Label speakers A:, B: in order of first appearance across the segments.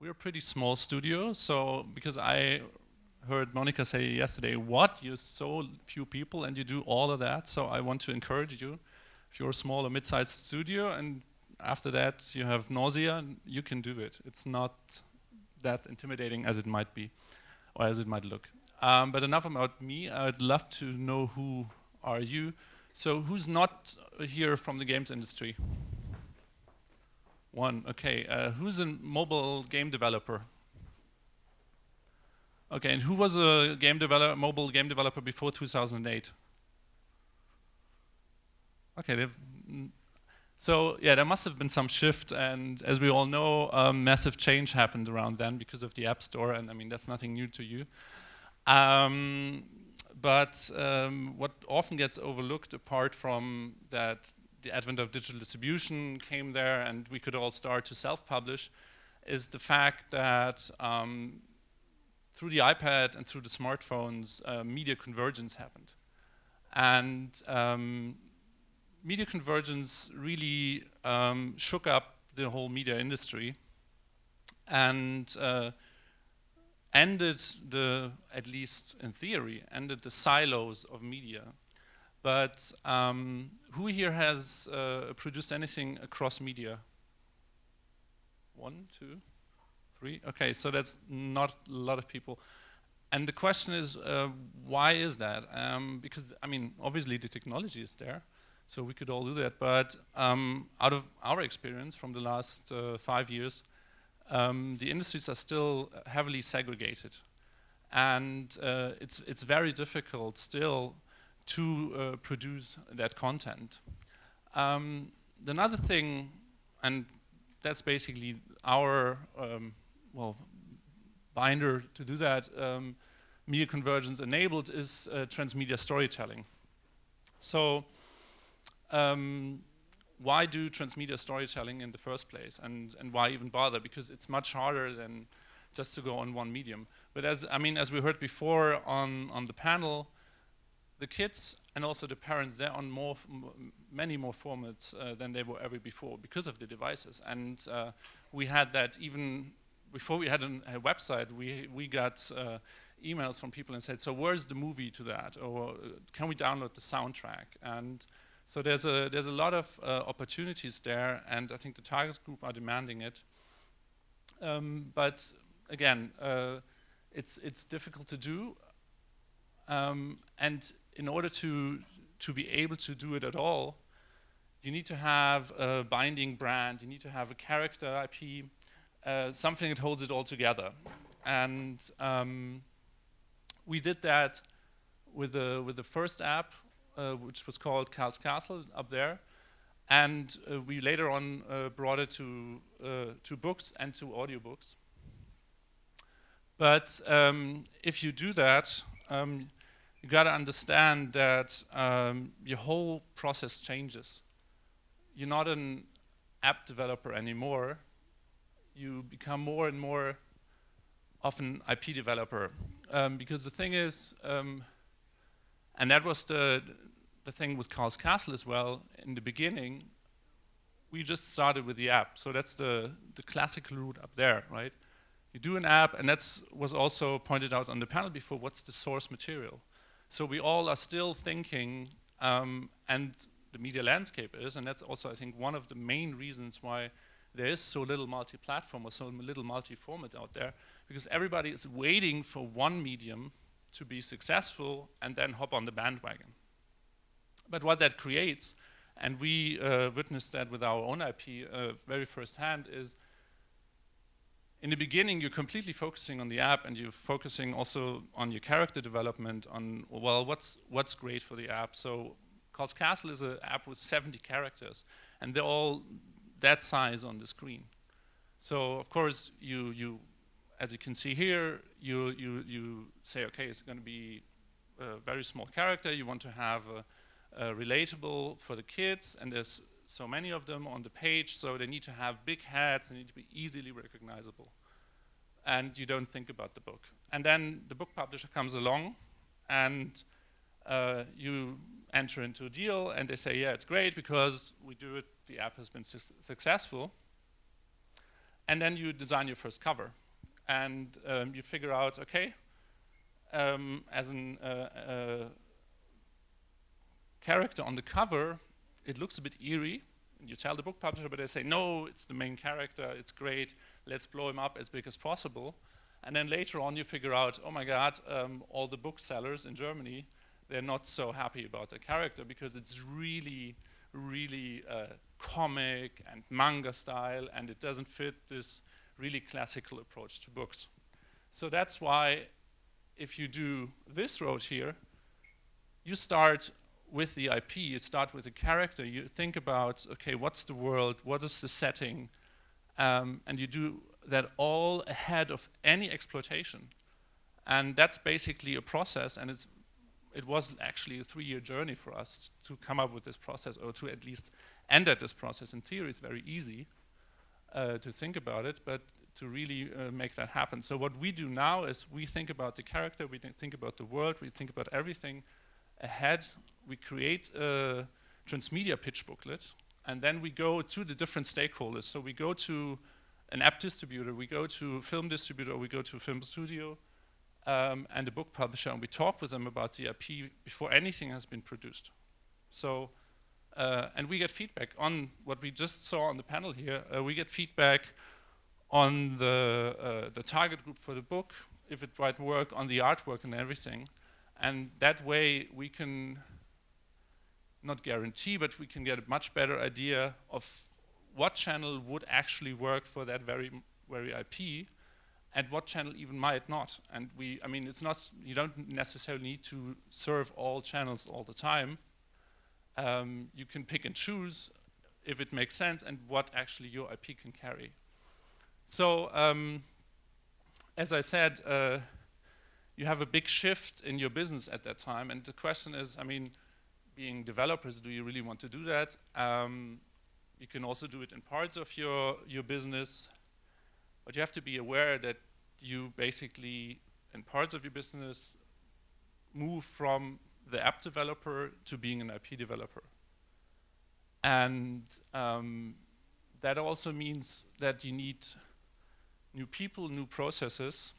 A: We're a pretty small studio, so because I heard Monica say yesterday, what, you're so few people and you do all of that, so I want to encourage you. If you're a small or mid-sized studio and after that you have nausea, you can do it. It's not that intimidating as it might be, or as it might look. But enough about me. I'd love to know who are you. So who's not here from the games industry? One, okay. Who's a mobile game developer? Okay, and who was a mobile game developer before 2008? Okay, so yeah, there must have been some shift, and as we all know, massive change happened around then because of the App Store, and I mean that's nothing new to you. But what often gets overlooked, apart from that the advent of digital distribution came there and we could all start to self-publish, is the fact that through the iPad and through the smartphones, media convergence happened. And media convergence really shook up the whole media industry and ended at least in theory, ended the silos of media. But who here has produced anything across media? 1, 2, 3? Okay, so that's not a lot of people. And the question is, why is that? Because, I mean, obviously the technology is there, so we could all do that. But out of our experience from the last 5 years, the industries are still heavily segregated. And it's very difficult still to produce that content. Another thing, and that's basically our binder to do that, media convergence enabled, is transmedia storytelling. So why do transmedia storytelling in the first place, and why even bother? Because it's much harder than just to go on one medium. But as we heard before on the panel, the kids and also the parents, they're on many more formats than they were ever before because of the devices. And we had that even before we had a website. We got emails from people and said, so where's the movie to that? Or can we download the soundtrack? And so there's a lot of opportunities there, and I think the target group are demanding it. But again, it's difficult to do. And in order to be able to do it at all, you need to have a binding brand, you need to have a character IP, something that holds it all together. And we did that with the first app, which was called Carl's Castle up there. And we later on brought it to books and to audiobooks. But if you do that, you got to understand that your whole process changes. You're not an app developer anymore. You become more and more of an IP developer. Because the thing is, and that was the thing with Carl's Castle as well, in the beginning, we just started with the app. So that's the classical route up there, right? You do an app, and that was also pointed out on the panel before, what's the source material? So we all are still thinking, and the media landscape is, and that's also, I think, one of the main reasons why there is so little multi-platform or so little multi-format out there, because everybody is waiting for one medium to be successful and then hop on the bandwagon. But what that creates, and we witnessed that with our own IP very firsthand, is in the beginning, you're completely focusing on the app, and you're focusing also on your character development, on, well, what's great for the app. So Carl's Castle is an app with 70 characters, and they're all that size on the screen. So of course, you as you can see here, you say, okay, it's going to be a very small character. You want to have a relatable for the kids, and there's so many of them on the page, so they need to have big heads, they need to be easily recognizable. And you don't think about the book. And then the book publisher comes along, and you enter into a deal, and they say, yeah, it's great because we do it, the app has been successful. And then you design your first cover. And you figure out, okay, as a character on the cover, it looks a bit eerie. You tell the book publisher, but they say, no, it's the main character, it's great, let's blow him up as big as possible. And then later on you figure out, oh my God, all the booksellers in Germany, they're not so happy about the character because it's really, really comic and manga style, and it doesn't fit this really classical approach to books. So that's why if you do this road here, you start with the IP, you start with the character, you think about, okay, what's the world, what is the setting, and you do that all ahead of any exploitation. And that's basically a process, and it was actually a 3-year journey for us to come up with this process, or to at least end at this process. In theory, it's very easy to think about it, but to really make that happen. So what we do now is we think about the character, we think about the world, we think about everything ahead. We create a Transmedia pitch booklet, and then we go to the different stakeholders. So we go to an app distributor, we go to a film distributor, we go to a film studio, and a book publisher, and we talk with them about the IP before anything has been produced. So, and we get feedback on what we just saw on the panel here. We get feedback on the target group for the book, if it might work, on the artwork and everything. And that way we can not guarantee, but we can get a much better idea of what channel would actually work for that very IP, and what channel even might not. And I mean, it's not, you don't necessarily need to serve all channels all the time. You can pick and choose if it makes sense and what actually your IP can carry. So, as I said, you have a big shift in your business at that time, and the question is, I mean, being developers, do you really want to do that? You can also do it in parts of your business, but you have to be aware that you basically, in parts of your business, move from the app developer to being an IP developer. And that also means that you need new people, new processes,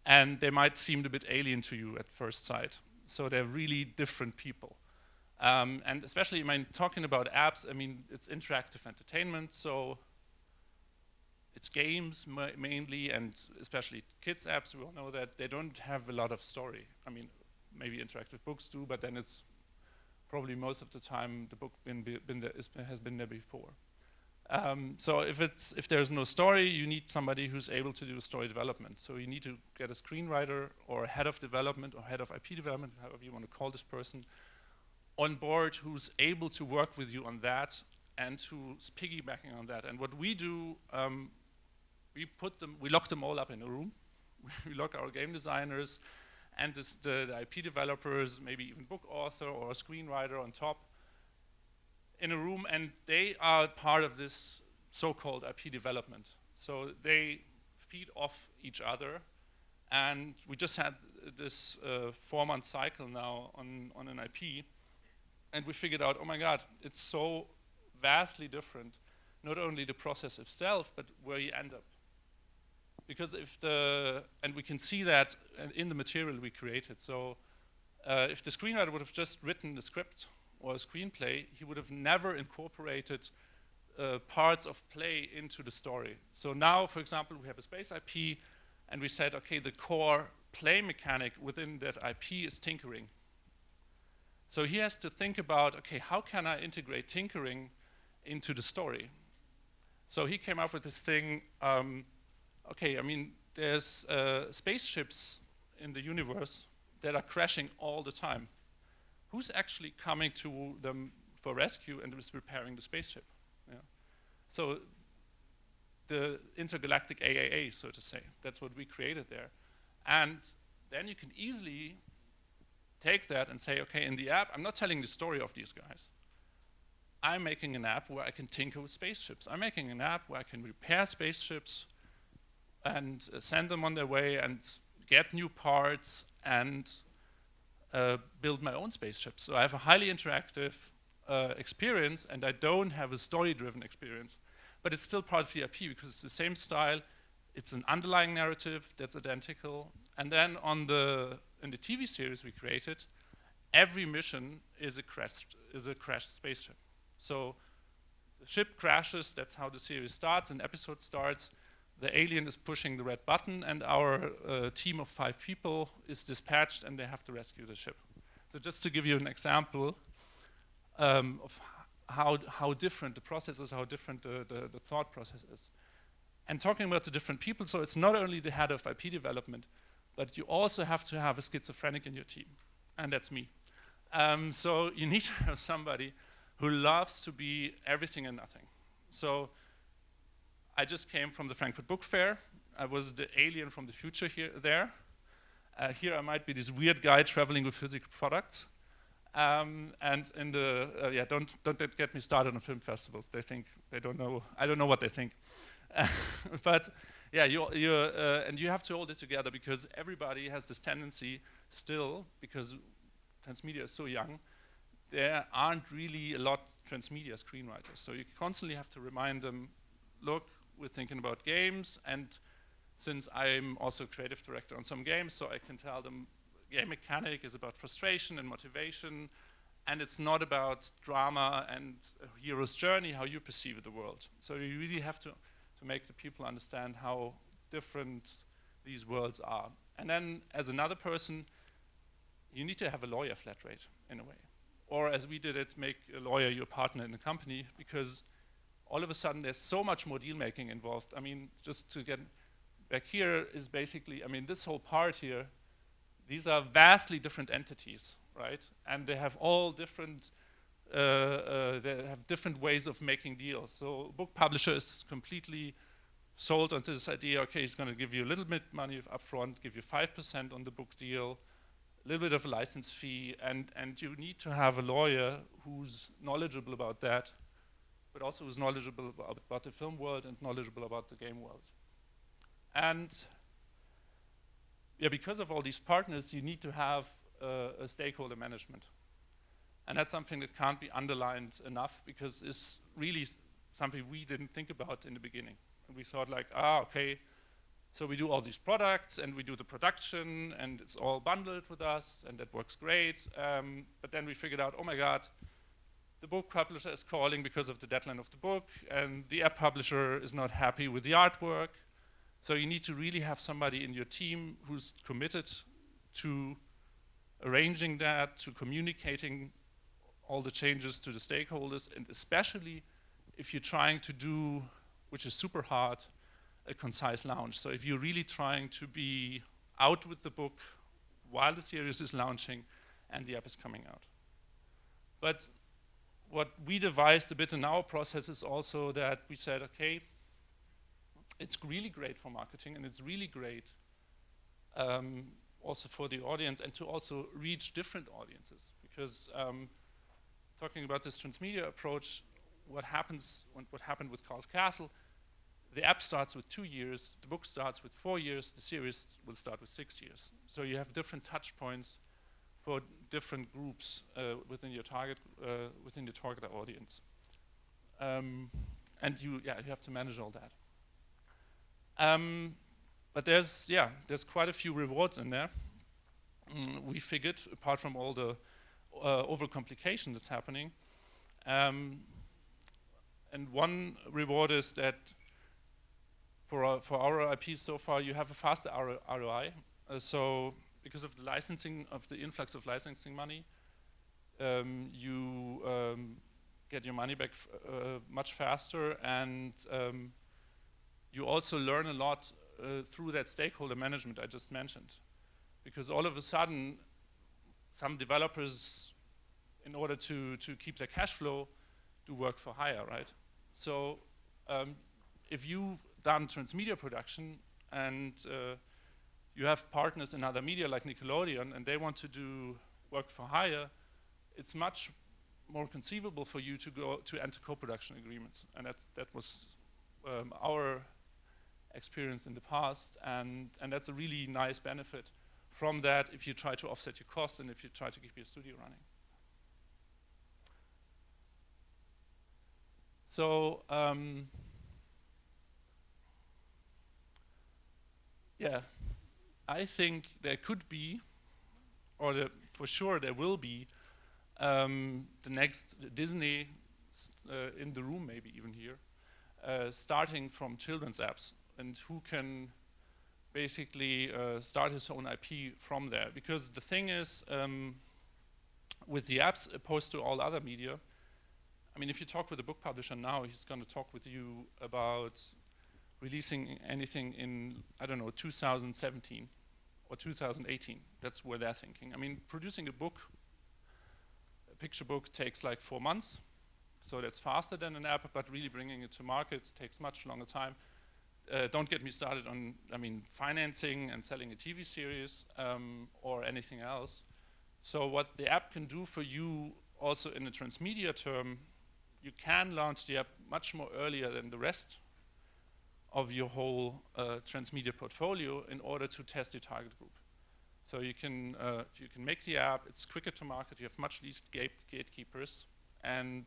A: and they might seem a bit alien to you at first sight. So they're really different people. And especially, I mean, talking about apps, I mean, it's interactive entertainment, so it's games mainly, and especially kids apps, we all know that they don't have a lot of story. I mean, maybe interactive books do, but then it's probably most of the time the book has been there before. So if there's no story, you need somebody who's able to do story development. So you need to get a screenwriter or a head of development or head of IP development, however you want to call this person, on board who's able to work with you on that and who's piggybacking on that. And what we do, we lock them all up in a room. We lock our game designers and the IP developers, maybe even book author or a screenwriter on top, in a room, and they are part of this so-called IP development. So they feed off each other, and we just had this 4-month cycle now on an IP, and we figured out, oh my God, it's so vastly different, not only the process itself, but where you end up. Because and we can see that in the material we created. So if the screenwriter would have just written the script or a screenplay, he would have never incorporated parts of play into the story. So now, for example, we have a space IP, and we said, okay, the core play mechanic within that IP is tinkering. So he has to think about, okay, how can I integrate tinkering into the story? So he came up with this thing, okay, I mean, there's spaceships in the universe that are crashing all the time. Who's actually coming to them for rescue and is repairing the spaceship? Yeah. So the intergalactic AAA, so to say, that's what we created there. And then you can easily take that and say, okay, in the app, I'm not telling the story of these guys. I'm making an app where I can tinker with spaceships. I'm making an app where I can repair spaceships and send them on their way and get new parts and build my own spaceships. So I have a highly interactive experience, and I don't have a story-driven experience. but it's still part of the IP because it's the same style. It's an underlying narrative that's identical. And then in the TV series we created, every mission is a crashed spaceship. So the ship crashes, that's how the series starts, an episode starts, the alien is pushing the red button, and our team of 5 people is dispatched and they have to rescue the ship. So just to give you an example of how different the process is, how different the thought process is. And talking about the different people, so it's not only the head of IP development, but you also have to have a schizophrenic in your team, and that's me. So you need to have somebody who loves to be everything and nothing. So I just came from the Frankfurt Book Fair. I was the alien from the future there. Here I might be this weird guy traveling with physical products. And in the, don't get me started on film festivals. They don't know, I don't know what they think. But yeah, and you have to hold it together because everybody has this tendency still, because Transmedia is so young, there aren't really a lot of Transmedia screenwriters. So you constantly have to remind them, look, we're thinking about games, and since I'm also creative director on some games, so I can tell them game mechanic is about frustration and motivation, and it's not about drama and a hero's journey, how you perceive the world. So you really have to make the people understand how different these worlds are. And then as another person, you need to have a lawyer flat rate in a way. Or as we did it, make a lawyer your partner in the company, because all of a sudden there's so much more deal making involved. I mean, just to get back here is basically, I mean, this whole part here, these are vastly different entities, right? And they have all different, they have different ways of making deals. So a book publisher is completely sold onto this idea, okay, he's gonna give you a little bit money up front, give you 5% on the book deal, a little bit of a license fee, and you need to have a lawyer who's knowledgeable about that, but also who's knowledgeable about the film world and knowledgeable about the game world. And yeah, because of all these partners, you need to have a stakeholder management. And that's something that can't be underlined enough, because it's really something we didn't think about in the beginning. And we thought like, okay, so we do all these products and we do the production and it's all bundled with us and that works great. But then we figured out, oh my God, the book publisher is calling because of the deadline of the book, and the app publisher is not happy with the artwork. So you need to really have somebody in your team who's committed to arranging that, to communicating all the changes to the stakeholders, and especially if you're trying to do, which is super hard, a concise launch. So if you're really trying to be out with the book while the series is launching and the app is coming out. But what we devised a bit in our process is also that we said, okay, it's really great for marketing and it's really great also for the audience, and to also reach different audiences. Because talking about this Transmedia approach, what happened with Carl's Castle, the app starts with 2 years, the book starts with 4 years, the series will start with 6 years. So you have different touch points for different groups within your target audience. And you have to manage all that. But there's quite a few rewards in there. We figured, apart from all the overcomplication that's happening. And one reward is that for our IP so far, you have a faster ROI. So because of the licensing, of the influx of licensing money, you get your money back much faster, and you also learn a lot through that stakeholder management I just mentioned. Because all of a sudden, some developers, in order to keep their cash flow, do work for hire, right? So if you've done transmedia production and you have partners in other media like Nickelodeon and they want to do work for hire, it's much more conceivable for you to go to enter co-production agreements. And that was our experience in the past, and that's a really nice benefit from that if you try to offset your costs and if you try to keep your studio running. So yeah, I think there could be, or for sure there will be, the next Disney in the room, maybe even here, starting from children's apps, and who can basically start his own IP from there. Because the thing is, with the apps opposed to all other media, I mean, if you talk with a book publisher now, he's going to talk with you about releasing anything in, I don't know, 2017 or 2018. That's where they're thinking. I mean, producing a book, a picture book, takes like 4 months. So that's faster than an app, but really bringing it to market takes much longer time. Don't get me started on, I mean, financing and selling a TV series or anything else. So what the app can do for you, also in a transmedia term, you can launch the app much more earlier than the rest of your whole transmedia portfolio in order to test your target group. So you can make the app, it's quicker to market, you have much least gatekeepers, and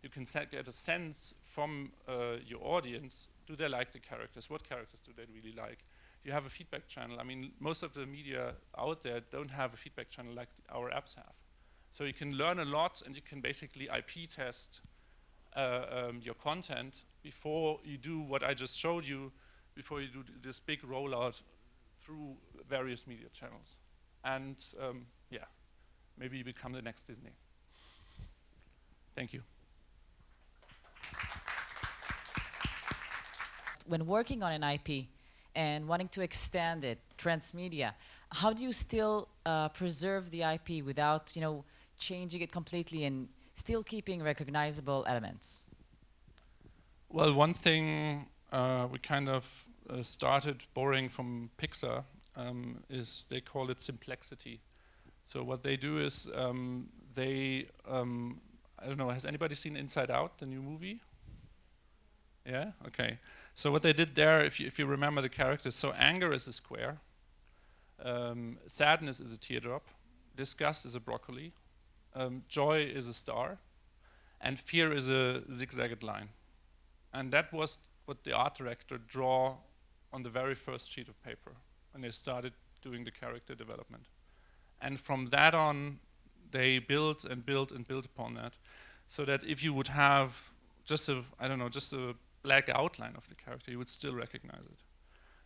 A: you can get a sense from your audience, do they like the characters, what characters do they really like? You have a feedback channel. I mean, most of the media out there don't have a feedback channel like our apps have. So you can learn a lot, and you can basically IP test your content before you do what I just showed you, before you do this big rollout through various media channels. And yeah, maybe you become the next Disney. Thank you.
B: When working on an IP and wanting to extend it, transmedia, how do you still preserve the IP without, changing it completely and still keeping recognizable elements?
A: Well, one thing we kind of started borrowing from Pixar is they call it simplexity. So what they do is I don't know, has anybody seen Inside Out, the new movie? Yeah? Okay. So what they did there, if you remember the characters, so anger is a square, sadness is a teardrop, disgust is a broccoli, joy is a star, and fear is a zigzagged line. And that was what the art director drew on the very first sheet of paper when they started doing the character development. And from that on, they built and built and built upon that, so that if you would have just a black outline of the character, you would still recognize it.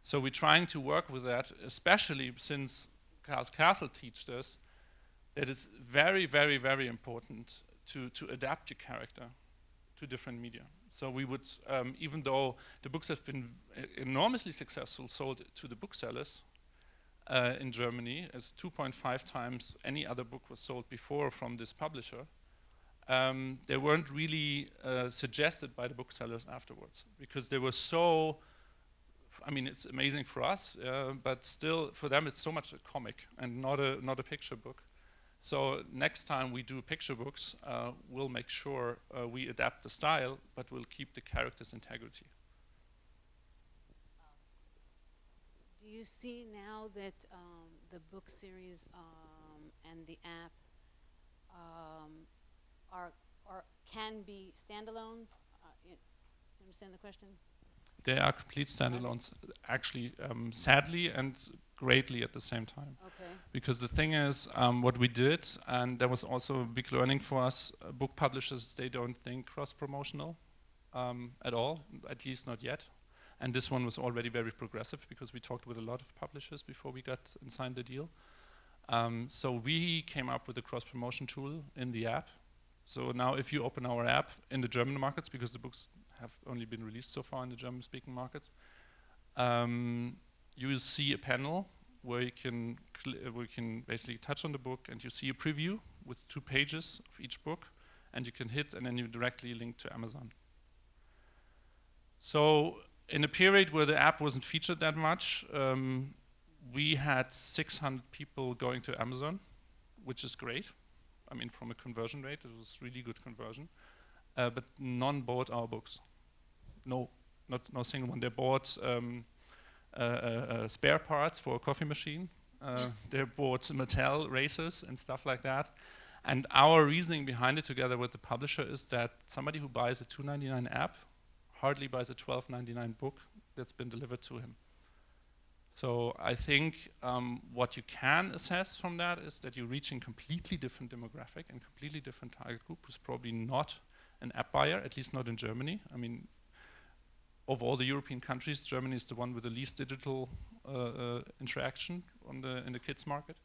A: So we're trying to work with that, especially since Karl's Castle teaches us that it's very, very, very important to adapt your character to different media. So we would, even though the books have been enormously successful, sold to the booksellers in Germany, as 2.5 times any other book was sold before from this publisher, they weren't really suggested by the booksellers afterwards, because they were so, I mean, it's amazing for us, but still for them it's so much a comic and not a picture book. So next time we do picture books, we'll make sure we adapt the style, but we'll keep the character's integrity.
C: Do you see now that the book series and the app can be standalones? Do you understand the question?
A: They are complete standalones, actually, sadly and greatly at the same time.
C: Okay.
A: Because the thing is, what we did, and that was also a big learning for us, book publishers, they don't think cross-promotional at all, at least not yet. And this one was already very progressive, because we talked with a lot of publishers before we got and signed the deal. So we came up with a cross-promotion tool in the app. So now if you open our app in the German markets, because the books have only been released so far in the German-speaking markets, you will see a panel where you can basically touch on the book, and you see a preview with 2 pages of each book, and you can hit, and then you directly link to Amazon. So in a period where the app wasn't featured that much, we had 600 people going to Amazon, which is great. I mean, from a conversion rate, it was really good conversion. But none bought our books. No single one. They bought spare parts for a coffee machine. They bought Mattel racers and stuff like that. And our reasoning behind it, together with the publisher, is that somebody who buys a $2.99 app hardly buys a $12.99 book that's been delivered to him. So I think what you can assess from that is that you're reaching completely different demographic and completely different target group, who's probably not an app buyer, at least not in Germany. I mean, of all the European countries, Germany is the one with the least digital interaction in the kids market.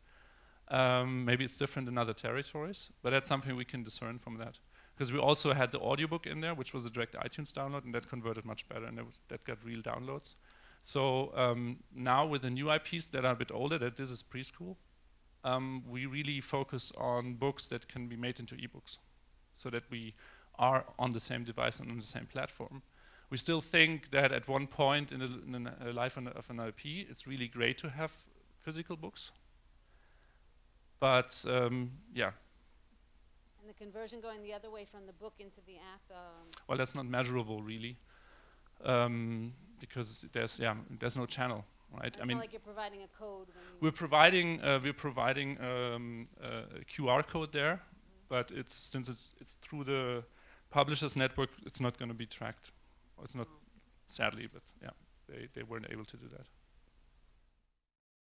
A: Maybe it's different in other territories, but that's something we can discern from that. Because we also had the audiobook in there, which was a direct iTunes download, and that converted much better, and that got real downloads. So now with the new IPs that are a bit older, that this is preschool, we really focus on books that can be made into ebooks, so that we are on the same device and on the same platform. We still think that at one point in the life of an IP, it's really great to have physical books. But yeah.
C: And the conversion going the other way from the book into the app?
A: Well, that's not measurable really, because there's no channel, right?
C: It's not like you're providing a code.
A: We're providing a QR code there, but since it's through the publishers network, it's not going to be tracked. It's not, sadly, but yeah, they weren't able to do that.